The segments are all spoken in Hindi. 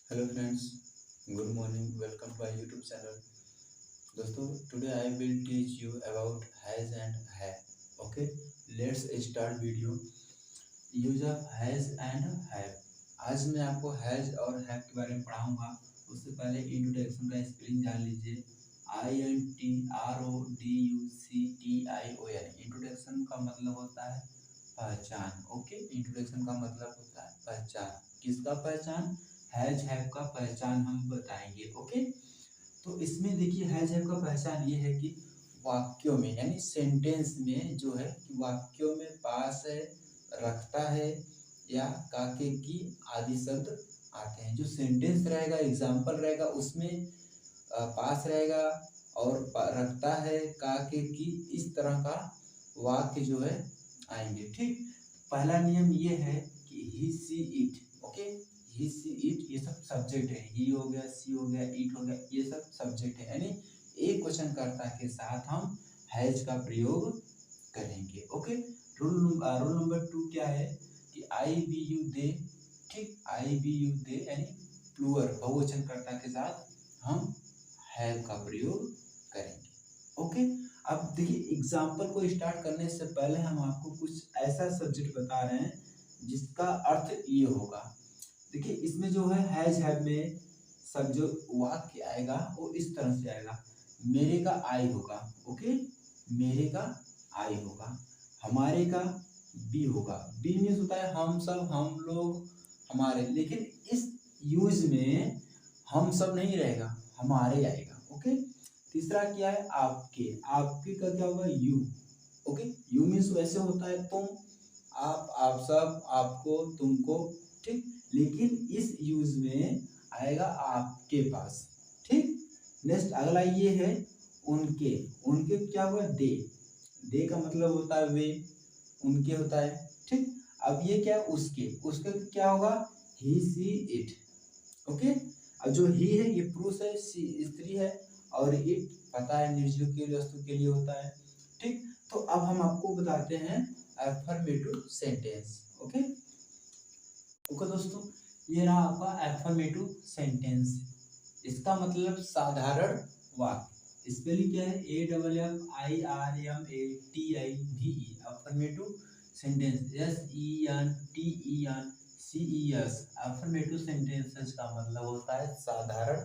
Hello friends, good morning. Welcome to my YouTube channel. दोस्तों, today I will teach you about has and have. Okay, let's start video. Use of has and have. आज मैं आपको has और have के बारे में पढ़ाऊंगा। उससे पहले इंट्रोडक्शन का स्पेलिंग जान लीजिए। INTRODUCTION। इंट्रोडक्शन का मतलब होता है पहचान। ओके, इंट्रोडक्शन का मतलब होता है पहचान। किसका पहचान? हैज हैव का पहचान हम बताएंगे। ओके, तो इसमें देखिए हैज हैव का पहचान ये है कि वाक्यों में यानी सेंटेंस में जो है कि वाक्यों में पास है, रखता है या काके की आदि शब्द आते हैं। जो सेंटेंस रहेगा, एग्जाम्पल रहेगा, उसमें पास रहेगा और रखता है, काके की, इस तरह का वाक्य जो है आएंगे। ठीक, पहला नियम ये है कि he see it. Okay, he see it ये सब सब्जेक्ट है। ही हो गया, सी हो गया, इट हो गया, ये सब सब्जेक्ट है। यानी एक वचनकर्ता के साथ हम हैज का प्रयोग करेंगे। ओके, रूल नंबर 2 क्या है कि आई बी यू दे। ठीक, आई बी यू दे यानी प्लूअर बहुवचनकर्ता के साथ हम हैव का प्रयोग करेंगे। ओके, अब देखिए एग्जाम्पल को स्टार्ट करने से पहले हम आपको कुछ ऐसा सब्जेक्ट बता रहे हैं जिसका अर्थ ये होगा। देखिए इसमें जो है हैज हैव में सब जो वाक्य आएगा वो इस तरह से आएगा। मेरे का आई होगा। ओके, मेरे का आई होगा। हमारे का बी होगा। बी मीन्स होता है हम सब, हम लोग, हमारे। लेकिन इस यूज में हम सब नहीं रहेगा, हमारे आएगा। ओके, तीसरा क्या है आपके। आपके का क्या होगा? यू। ओके, यू मीन्स वैसे होता है तुम, आप सब, आपको, तुमको। ठीक, लेकिन इस यूज में आएगा आपके पास। ठीक, नेक्स्ट अगला ये है उनके। उनके क्या हुआ? दे का मतलब होता है वे, उनके होता है। ठीक, अब ये क्या है? उसके। उसके क्या होगा? ही सी इट। ओके, अब जो ही है ये पुरुष है, सी स्त्री है, और इट पता है निर्जीव के वस्तु के लिए होता है। ठीक, तो अब हम आपको बताते हैं अफर्मेटिव सेंटेंस। ओके, ओके दोस्तों, ये रहा आपका अफर्मेटिव सेंटेंस। इसका मतलब साधारण वाक्य। स्पेलिंग क्या है? AFFIRMATIVE। Affirmative sentence SENTENCES। Affirmative sentences का मतलब होता है साधारण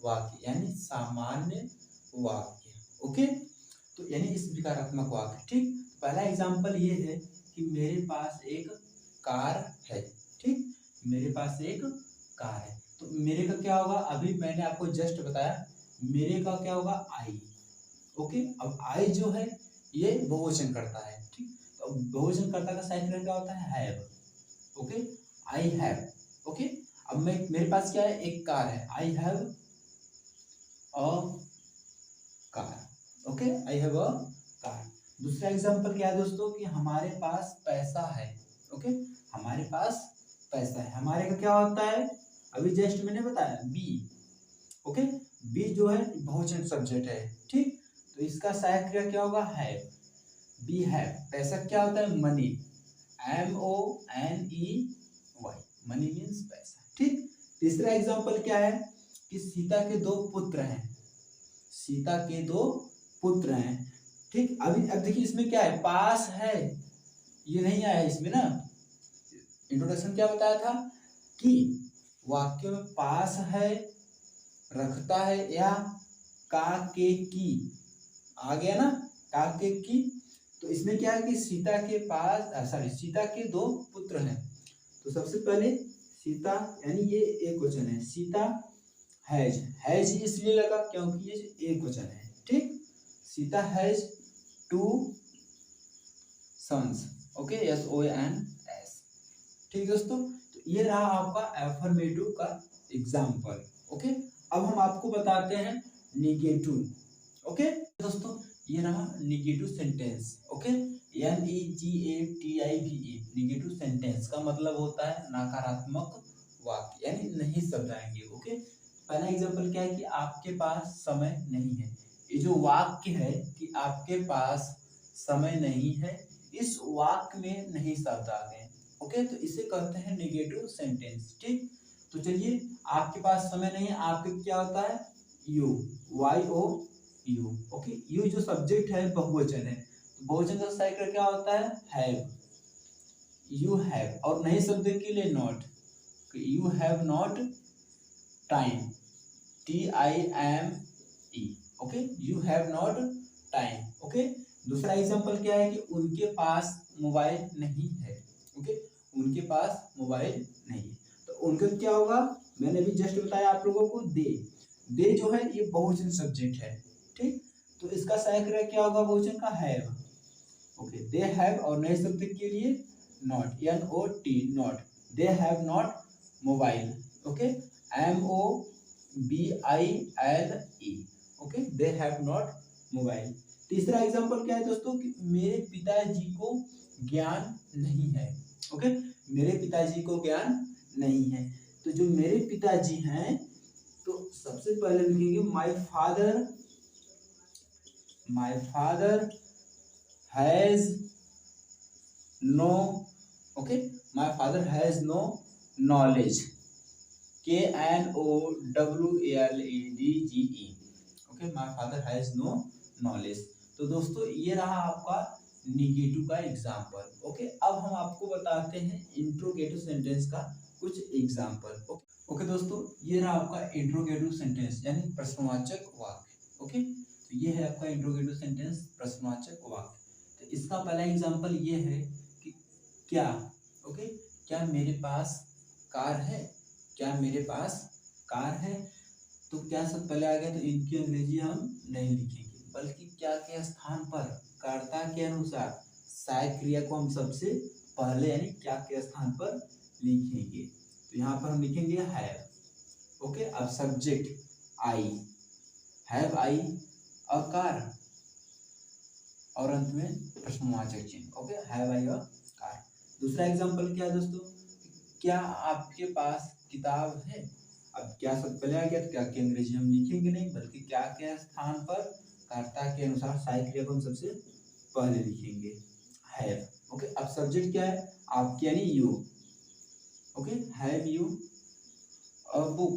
वाक्य यानी सामान्य वाक्य। ओके, तो यानी इस विकारात्मक वाक्य। ठीक, पहला एग्जांपल ये है कि मेरे पास एक कार है। ठीक, मेरे पास एक कार है। तो मेरे का क्या होगा? अभी मैंने आपको जस्ट बताया, मेरे का क्या होगा? आई। ओके, अब आई जो है ये बहुवचन करता है। ठीक, तो बहुवचन करता का साइक्लन क्या होता है? Have. Okay, I have. Okay, अब मैं मेरे पास क्या है? एक कार है। आई have a car. Okay, I have a car. दूसरा एग्जांपल क्या है दोस्तों कि हमारे पास पैसा है। ओके, हमारे पास पैसा है। हमारे का क्या होता है? अभी जस्ट मैंने बताया बी। ओके, बी जो है बहुवचन सब्जेक्ट है। ठीक, तो इसका सहायक क्रिया क्या होगा? हैव। Be have. पैसा क्या होता है? मनी। MONEY। मनी मीन्स पैसा। ठीक, तीसरा एग्जांपल क्या है कि सीता के दो पुत्र हैं। सीता के दो पुत्र हैं। ठीक, अभी अब देखिए इसमें क्या है? पास है, ये नहीं आया इसमें ना। इंट्रोडक्शन क्या बताया था कि वाक्य में पास है, रखता है या काके की आ गया ना, काके की। तो इसमें क्या है कि सीता के पास सीता के दो पुत्र हैं। तो सबसे पहले सीता यानी ये एक वचन है। सीता हैज। हैज इसलिए लगा क्योंकि ये एक वचन है। ठीक, Sita has 2 sons. Okay, SONS। ठीक दोस्तों, तो ये रहा आपका एफर्मेटिव का एग्जाम्पल। ओके, अब हम आपको बताते हैं निगेटिव। ओके दोस्तों, ये रहा negative sentence. Okay, NEGATIVE। Negative sentence का मतलब होता है नकारात्मक वाक्य यानी नहीं शब्द आएंगे। ओके, पहला एग्जांपल क्या है कि आपके पास समय नहीं है। ये जो वाक्य है कि आपके पास समय नहीं है, इस वाक्य में नहीं शब्द आ गए। ओके, तो इसे कहते हैं नेगेटिव सेंटेंस। ठीक, तो चलिए, आपके पास समय नहीं है, आपके क्या होता है you, Y O U. Okay, you जो सब्जेक्ट है बहुवचन है, तो बहुवचन का साइकिल क्या होता है हैव, यू हैव, और नए शब्द के लिए not, you have not time, TIME। Okay, you have not time. Okay, दूसरा एग्जांपल क्या है कि उनके पास मोबाइल नहीं है। ओके, उनके पास मोबाइल नहीं है, तो उनका क्या होगा, मैंने भी जस्ट बताया आप लोगों को, दे जो है ये बहुवचन सब्जेक्ट है, ठीक। तो इसका सहायक क्रिया क्या होगा बहुवचन का हैव। ओके, दे हैव, और नए शब्द के लिए not, NOT, not, they have not mobile. Okay, MOBILE। Okay, they have not mobile. तीसरा एग्जांपल क्या है दोस्तों कि मेरे पिताजी को ज्ञान नहीं है। ओके, मेरे पिताजी को ज्ञान नहीं है, तो जो मेरे पिताजी हैं, तो सबसे पहले लिखेंगे my father has no, okay, my father has no knowledge, KNOWLEDGE। Okay, my father has no knowledge. तो दोस्तों ये रहा आपका निगेटिव का एग्जाम्पल। ओके, अब हम आपको बताते हैं इंट्रोगेटिव सेंटेंस का कुछ एग्जाम्पल। ओके दोस्तों, ये रहा आपका इंट्रोगेटिव सेंटेंस यानी प्रश्नवाचक वाक्य। ओके, तो ये है आपका इंट्रोगेटिव सेंटेंस, प्रश्नवाचक वाक्य। तो इसका पहला एग्जाम्पल ये है कि क्या, ओके, क्या मेरे पास कार है, क्या मेरे पास कार है। तो क्या सब पहले आ गया, तो इनकी अंग्रेजी हम नहीं लिखेंगे, बल्कि क्या के स्थान पर, कर्ता के अनुसार सहायक क्रिया को हम सबसे पहले यानी क्या के स्थान पर लिखेंगे। तो यहाँ पर हम लिखेंगे हैव। ओके, अब subject I, have I a car, और अंत में प्रश्नवाचक चिन्ह। Okay, have I a car. दूसरा एग्जांपल क्या है दोस्तों, क्या आपके पास किताब है। अब क्या सब पहले आ गया, तो क्या की अंग्रेजी हम लिखेंगे नहीं, बल्कि क्या के स्थान पर कर्ता के अनुसार सहायक क्रिया को हम सबसे पहले लिखेंगे हैव। ओके, अब सब्जेक्ट क्या है आपके यानी you. Okay, have you a book,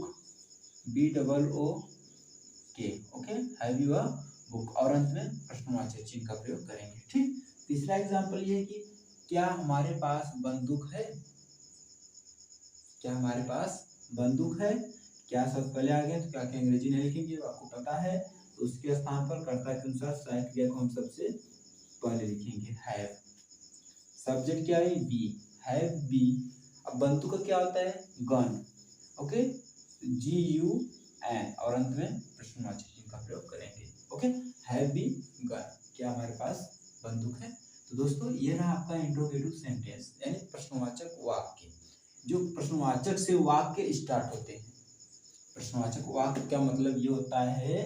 BOOK। Okay, have you a book, और अंत में प्रश्नवाचक चिन्ह का प्रयोग करेंगे, ठीक। तीसरा एग्जांपल ये है कि क्या हमारे पास बंदूक है, क्या हमारे पास बंदूक है। क्या सब पहले आ गया, तो क्या की अंग्रेजी नहीं लिखेंगे, आपको पता है, तो उसके स्थान पर कर्ता के अनुसार सहायक क्रिया को हम सबसे पहले लिखेंगे हैव। सब्जेक्ट क्या है बी, हैव बी। अब बंदूक का क्या होता है गन। ओके, GUN, और अंत में प्रश्नवाचक चिन्ह का प्रयोग करेंगे। ओके, हैव बी गन, क्या हमारे पास बंदूक है। तो दोस्तों ये रहा आपका इंट्रोगेटिव सेंटेंस यानी प्रश्नवाचक वाक्य, जो प्रश्नवाचक से वाक्य स्टार्ट होते हैं। प्रश्नवाचक वाक्य का मतलब ये होता है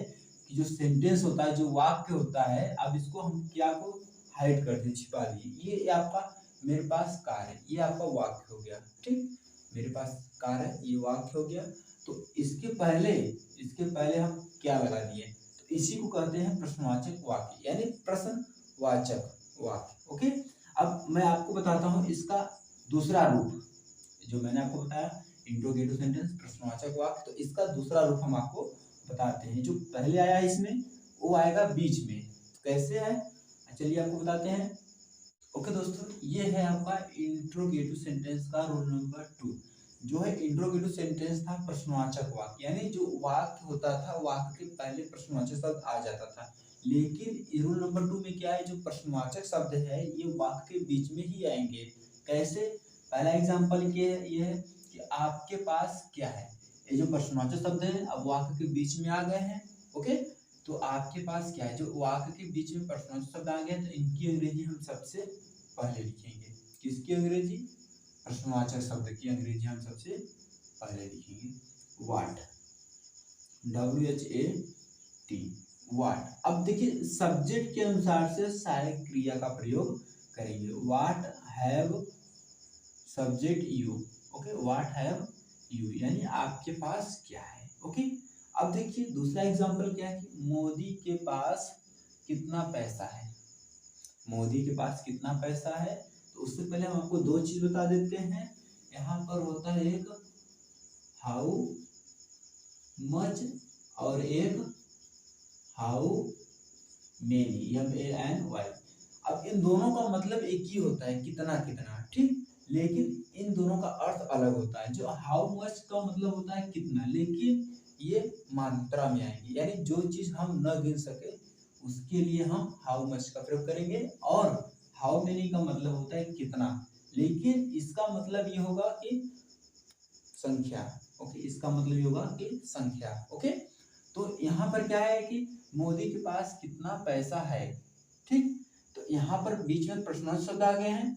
कि जो सेंटेंस होता है, जो वाक्य होता है, अब इसको हम क्या को हाइड कर दें, छिपा दिए। ये आपका मेरे पास कार है, ये आपका वाक्य हो गया, ठीक। मेरे पास कार है, ये वाक्य हो गया। तो इसके पहले हम क्या लगा दिए, तो इसी को कहते हैं प्रश्नवाचक वाक्य यानी प्रश्नवाचक वाक्य। ओके, अब मैं आपको बताता हूँ इसका दूसरा रूप, जो मैंने आपको बताया इंट्रोगेटिव सेंटेंस, प्रश्नवाचक वाक्य, तो इसका दूसरा रूप हम आपको बताते हैं। जो पहले आया इसमें वो आएगा बीच में, तो कैसे है चलिए आपको बताते हैं। ओके दोस्तों, ये है आपका इंट्रोगेटिव सेंटेंस का रूल नंबर 2। जो है इंट्रोगेटिव सेंटेंस था प्रश्नवाचक वाक्य, यानी जो वाक्य होता था, वाक्य के पहले प्रश्नवाचक शब्द आ जाता था। लेकिन रूल नंबर 2 में क्या है, जो प्रश्नवाचक शब्द है ये वाक्य के बीच में ही आएंगे। कैसे, पहला एग्जांपल ये है कि आपके पास क्या है, ये जो प्रश्नवाचक शब्द है अब वाक्य के बीच में आ गए हैं। ओके, तो आपके पास क्या है, जो वाक्य के बीच में प्रश्नवाचक शब्द आ गए, तो इनकी अंग्रेजी हम सबसे पहले लिखेंगे। किसकी अंग्रेजी, प्रश्नवाचक शब्द की अंग्रेजी हम सबसे पहले लिखेंगे व्हाट, WHAT, व्हाट। अब देखिए सब्जेक्ट के अनुसार से सहायक क्रिया का प्रयोग करेंगे। What have subject you. Okay, what have you यानी आपके पास क्या है। ओके, अब देखिए दूसरा एग्जांपल क्या है कि मोदी के पास कितना पैसा है। मोदी के पास कितना पैसा है, तो उससे पहले हम आपको दो चीज बता देते हैं। यहाँ पर होता है एक हाउ मच और एक हाउ मेनी, MANY। अब इन दोनों का मतलब एक ही होता है, कितना कितना, ठीक, लेकिन इन दोनों का अर्थ अलग होता है। जो हाउ मच का मतलब होता है कितना, लेकिन ये मात्रा में आएगी, यानी जो चीज हम न गिन सके उसके लिए हम हाउ मच का प्रयोग करेंगे। और हाउ मेनी का मतलब होता है कितना, लेकिन इसका मतलब ये होगा कि संख्या। ओके, इसका मतलब ये होगा कि संख्या। ओके, तो यहाँ पर क्या है कि मोदी के पास कितना पैसा है, ठीक। तो यहाँ पर बीच में प्रश्नवाचक शब्द आ गए हैं,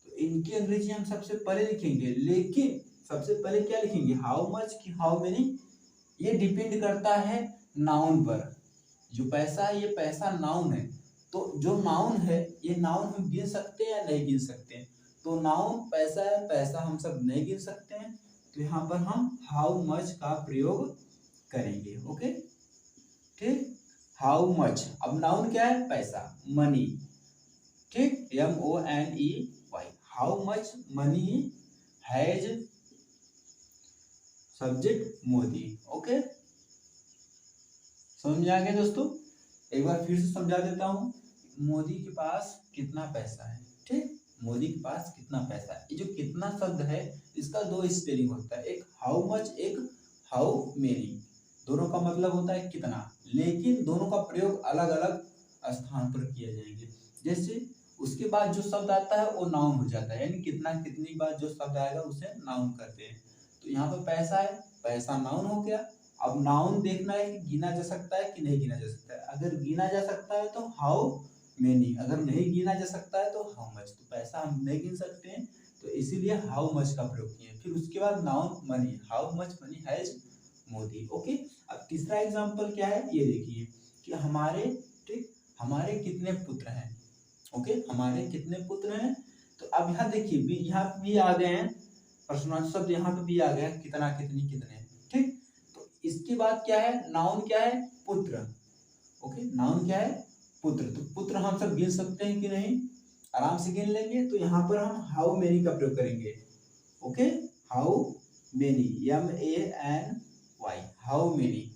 तो इनकी अंग्रेजी हम सबसे पहले लिखेंगे, लेकिन सबसे पहले क्या लिखेंगे, हाउ मच की हाउ मेनी। ये डिपेंड करता है नाउन पर। जो पैसा है ये पैसा नाउन है, तो जो नाउन है ये नाउन हम गिन सकते हैं या नहीं गिन सकते हैं। तो नाउन पैसा है, पैसा हम सब नहीं गिन सकते हैं, तो यहाँ पर हम हाउ मच का प्रयोग करेंगे। ओके, ठीक, हाउ मच। अब नाउन क्या है, पैसा, मनी, ठीक, MONEY। How much money has subject Modi. Okay, समझ में आ गया दोस्तों। एक बार फिर से समझा देता हूँ, मोदी के पास कितना पैसा है, ठीक, मोदी के पास कितना पैसा है। ये जो कितना शब्द है इसका दो स्पेलिंग होता है, एक हाउ मच, एक हाउ मेनी। दोनों का मतलब होता है कितना, लेकिन दोनों का प्रयोग अलग अलग स्थान पर किया जाएंगे। जैसे उसके बाद जो शब्द आता है वो नाउन हो जाता है, यानी कितना कितने के बाद जो शब्द आएगा उसे नाउन कहते हैं। तो यहाँ पर पैसा है, पैसा नाउन हो गया। अब नाउन देखना है कि गिना जा सकता है कि नहीं गिना जा सकता है। अगर गिना जा सकता है तो हाउ मेनी, अगर नहीं गिना जा सकता है तो हाउ मच। तो पैसा हम नहीं गिन सकते हैं, तो इसीलिए हाउ मच का प्रयोग किए। फिर उसके बाद noun money, how much money has Modi. Okay, अब तीसरा एग्जांपल क्या है ये देखिए कि हमारे, ठीक, हमारे कितने पुत्र हैं। ओके, हमारे कितने पुत्र हैं। तो अब यहाँ देखिए यहाँ भी आ गए हैं प्रश्नवाचक शब्द, यहाँ पे भी आ गया कितना कितनी कितने, ठीक। तो इसके बाद क्या है, नाउन क्या है, पुत्र। ओके, नाउन क्या है, पुत्र। तो पुत्र हम सब गिन सकते हैं कि नहीं, आराम से गिन लेंगे। तो यहाँ पर हम हाउ मेनी का प्रयोग करेंगे। Okay, how many, MANY, how many.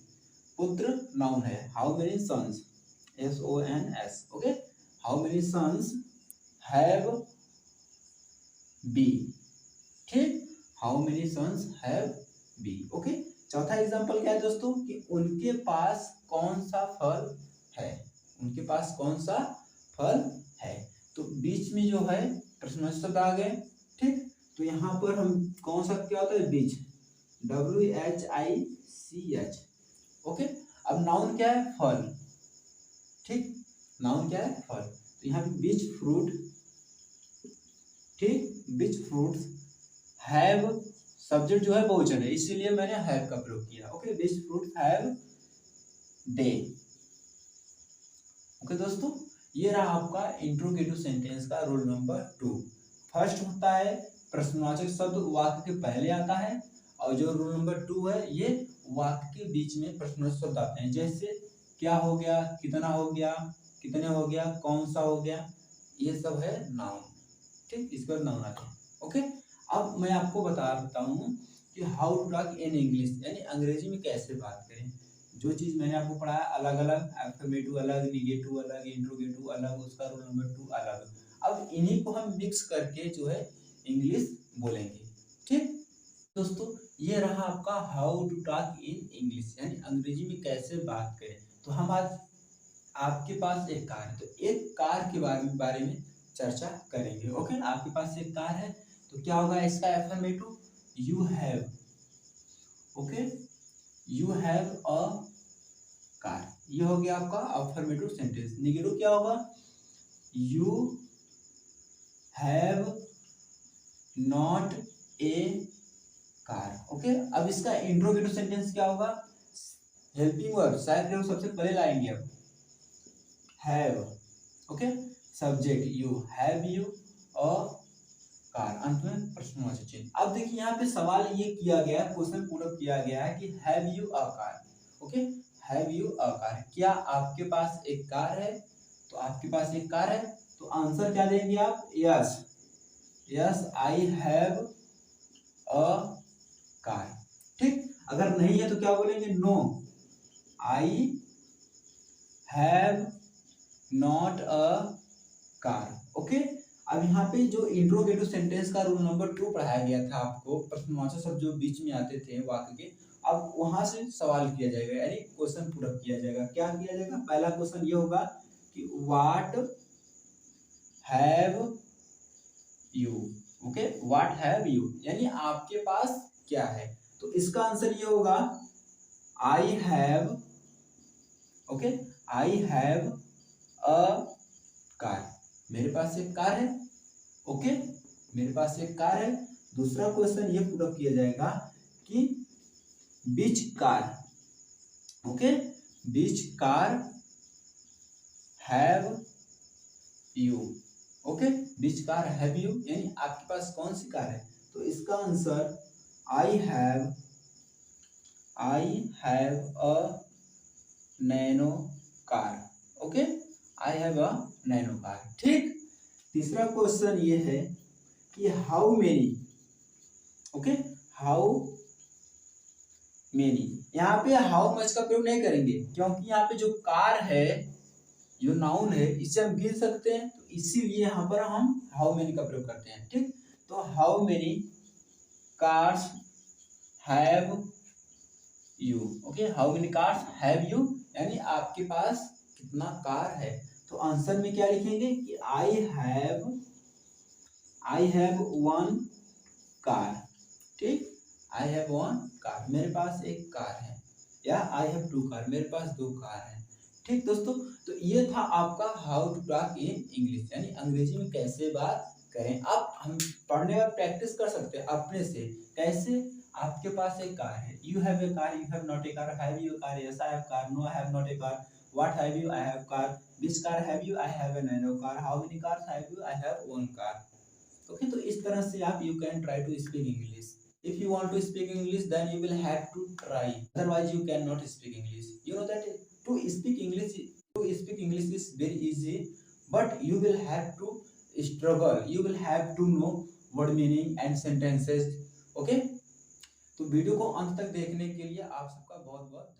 पुत्र नाउन है, how many sons, SONS। Okay, how many sons have be, ठीक, how many sons have be. Okay, चौथा एग्जांपल क्या है दोस्तों कि उनके पास कौन सा फल है, उनके पास कौन सा फल है। तो बीच में जो है प्रश्नवाचक शब्द आ गए, ठीक। तो यहाँ पर हम कौन सा क्या होता है, बीच, WHICH। ओके, अब नाउन क्या है, फल, ठीक, नाउन क्या है, फल। तो यहाँ पे बीच फ्रूट, ठीक, बीच फ्रूट्स हैव, सब्जेक्ट जो है बहुवचन है इसीलिए मैंने हैव का प्रयोग किया। Okay, beach fruit have day. Okay दोस्तों, ये रहा आपका इंट्रोगेटिव सेंटेंस का रूल नंबर 2। फर्स्ट होता है प्रश्नवाचक शब्द वाक्य के पहले आता है, और जो रूल नंबर 2 है ये वाक्य के बीच में प्रश्नवाचक शब्द आते हैं। जैसे क्या हो गया, कितना हो गया, कितने हो गया, कौन सा हो गया, ये सब है नाउन, ठीक, इस पर नाउन आते हैं। ओके, अब मैं आपको बता देता हूँ कि how to talk in English, यानी अंग्रेजी में कैसे बात करें। जो चीज़ मैंने आपको पढ़ाया अलग अलग, एफर्मेटिव अलग, निगेटिव अलग, इंट्रोगेटिव अलग, उसका रूल नंबर 2 अलग। अब इन्हीं को हम मिक्स करके जो है इंग्लिश बोलेंगे, ठीक दोस्तों। ये रहा आपका how to talk in English, यानी अंग्रेजी में कैसे बात करें। तो हम आज आपके पास एक कार है, तो एक कार के बारे में चर्चा करेंगे। ओके, आपके पास एक कार है तो क्या होगा इसका affirmative, you have. Okay, you have a car, ये हो गया आपका अफर्मेटिव सेंटेंस। नेगेटिव क्या होगा, you have not a car. Okay, अब इसका इंट्रोगेटिव सेंटेंस क्या होगा, हेल्पिंग वर्ब, शायद सबसे पहले लाएंगे अब, have. Okay, subject you, have you a car, अंत में प्रश्नवाचक चिन्ह। अब देखिए यहाँ पे सवाल ये किया गया है, क्वेश्चन पुट अप किया गया है कि have you a car. Okay, have you a car, क्या आपके पास एक कार है। तो आपके पास एक कार है तो आंसर क्या देंगे आप, yes, yes I have a car. ठीक, अगर नहीं है तो क्या बोलेंगे, no I have not a car. Okay, अब यहाँ पे जो इंट्रोगेटिव सेंटेंस का रूल नंबर 2 पढ़ाया गया था आपको, प्रश्नवाचक शब्द जो बीच में आते थे वाक्य के, अब वहां से सवाल किया जाएगा, यानी क्वेश्चन पूरा किया जाएगा। क्या किया जाएगा, पहला क्वेश्चन ये होगा कि what have you. Okay, what have you यानी आपके पास क्या है, तो इसका आंसर ये होगा I have, okay, I have a car, मेरे पास एक कार है। ओके, मेरे पास एक कार है। दूसरा क्वेश्चन ये पूरा किया जाएगा कि which car, okay, which car have you. Okay, which car have you यानी आपके पास कौन सी कार है, तो इसका answer I have a nano car. Okay, I have a nano car. ठीक, तीसरा क्वेश्चन ये है कि how many, okay, how many, यहाँ पे हाउ मच का प्रयोग नहीं करेंगे क्योंकि यहाँ पे जो कार है, जो नाउन है, इसे हम गिन सकते हैं, तो इसीलिए यहाँ पर हम हाउ मेनी का प्रयोग करते हैं। ठीक, तो how many cars have you. Okay, how many cars have you यानी आपके पास कितना कार है, तो आंसर में क्या लिखेंगे कि आई हैव वन कार। ठीक, आई हैव वन कार, मेरे पास एक कार है, या आई हैव टू कार, मेरे पास दो कार है। ठीक दोस्तों, तो ये था आपका how to talk in English, यानी अंग्रेजी में कैसे बात करें। अब हम पढ़ने का प्रैक्टिस कर सकते हैं अपने से, कैसे, आपके पास एक कार है, you have a car, you have not a car, have you car, yes I have car, no I have not a car, what have you, I have car, which car have you, I have a Nano car, how many cars have you, I have one car. Okay, तो इस तरह से आप you can try to speak English. If you want to speak English, then you will have to try. Otherwise, you cannot speak English. You know that to speak English is very easy, but you will have to struggle. You will have to know word meaning and sentences. Okay? तो वीडियो को अंत तक देखने के लिए आप सबका बहुत बहुत